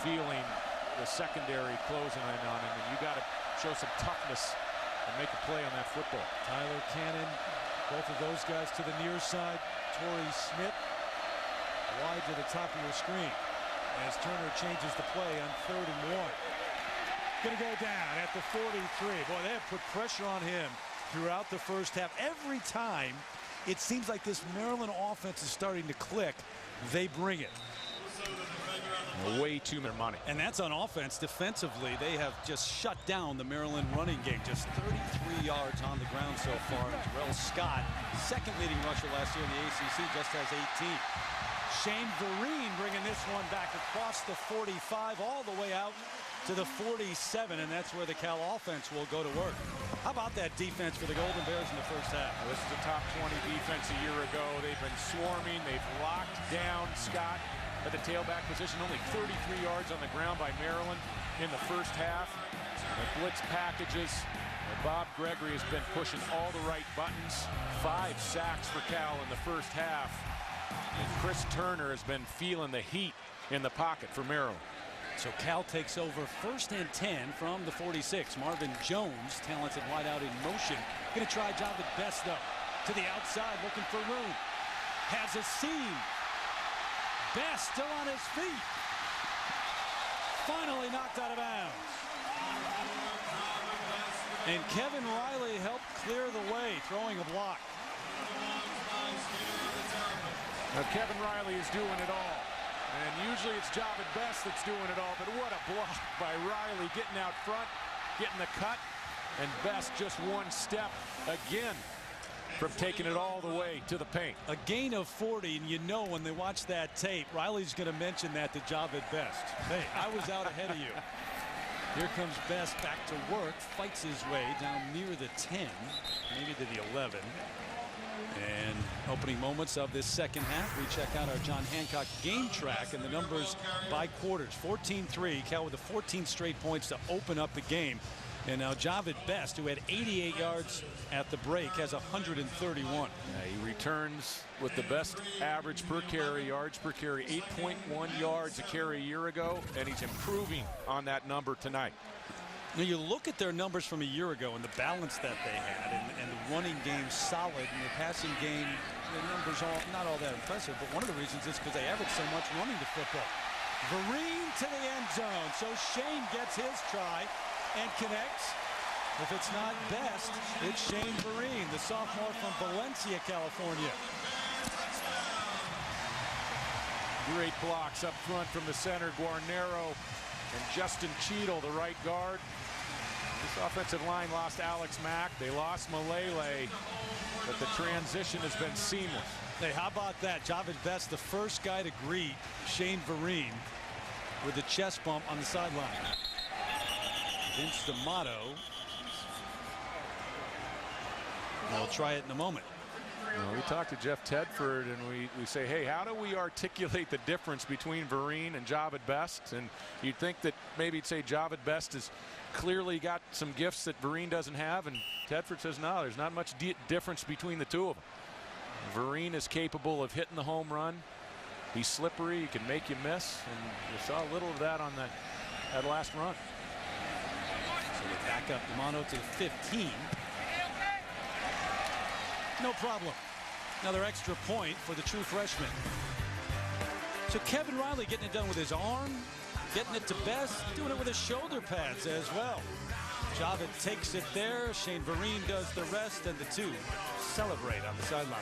feeling the secondary closing in on him, and you got to show some toughness and make a play on that football. Tyler Cannon, both of those guys to the near side. Torrey Smith wide to the top of your screen as Turner changes the play on 3rd and 1. Going to go down at the 43. Boy, they have put pressure on him throughout the first half. Every time it seems like this Maryland offense is starting to click, they bring it. Way too much money. And that's on offense. Defensively, they have just shut down the Maryland running game. Just 33 yards on the ground so far. Terrell Scott, second leading rusher last year in the ACC, just has 18. Shane Vereen bringing this one back across the 45 all the way out to the 47, and that's where the Cal offense will go to work. How about that defense for the Golden Bears in the first half? This is a top 20 defense a year ago. They've been swarming. They've locked down Scott at the tailback position. Only 33 yards on the ground by Maryland in the first half. The blitz packages. Bob Gregory has been pushing all the right buttons. 5 sacks for Cal in the first half. And Chris Turner has been feeling the heat in the pocket for Maryland. So Cal takes over 1st and 10 from the 46. Marvin Jones, talented wide out in motion. Going to try Javid Best, though. To the outside, looking for room. Has a seam. Best still on his feet. Finally knocked out of bounds. And Kevin Riley helped clear the way, throwing a block. Now Kevin Riley is doing it all. And usually it's Javid Best that's doing it all, but what a block by Riley, getting out front, getting the cut, and Best just one step again from taking it all the way to the paint. A gain of 40, and you know when they watch that tape, Riley's going to mention that to Javid Best. Hey, I was out ahead of you. Here comes Best back to work, fights his way down near the 10, maybe to the 11. And opening moments of this second half, we check out our John Hancock game track and the numbers by quarters. 14-3, Cal with the 14 straight points to open up the game. And now Javid Best, who had 88 yards at the break, has 131. Yeah, he returns with the best average per carry, yards per carry, 8.1 yards a carry a year ago, and he's improving on that number tonight. Now you look at their numbers from a year ago and the balance that they had, and the running game solid, and the passing game, the numbers are not all that impressive. But one of the reasons is because they average so much running to football. Vereen to the end zone, so Shane gets his try and connects. If it's not Best, it's Shane Vereen, the sophomore from Valencia, California. Great blocks up front from the center, Guarnero and Justin Cheadle, the right guard. This offensive line lost Alex Mack. They lost Malele, but the transition has been seamless. Hey, how about that? Javid Best, the first guy to greet Shane Vereen with a chest bump on the sideline. Vince D'Amato. We'll try it in a moment. We talked to Jeff Tedford, and we say, hey, how do we articulate the difference between Vereen and Javid Best? And you'd think that maybe you'd say Javid Best has clearly got some gifts that Vereen doesn't have, and Tedford says, no, there's not much difference between the two of them. Vereen is capable of hitting the home run. He's slippery, he can make you miss, and you saw a little of that on that last run. So they back up D'Amato to the 15. No problem. Another extra point for the true freshman. So Kevin Riley getting it done with his arm, getting it to Best, doing it with his shoulder pads as well. Javid takes it there. Shane Vereen does the rest, and the two celebrate on the sideline.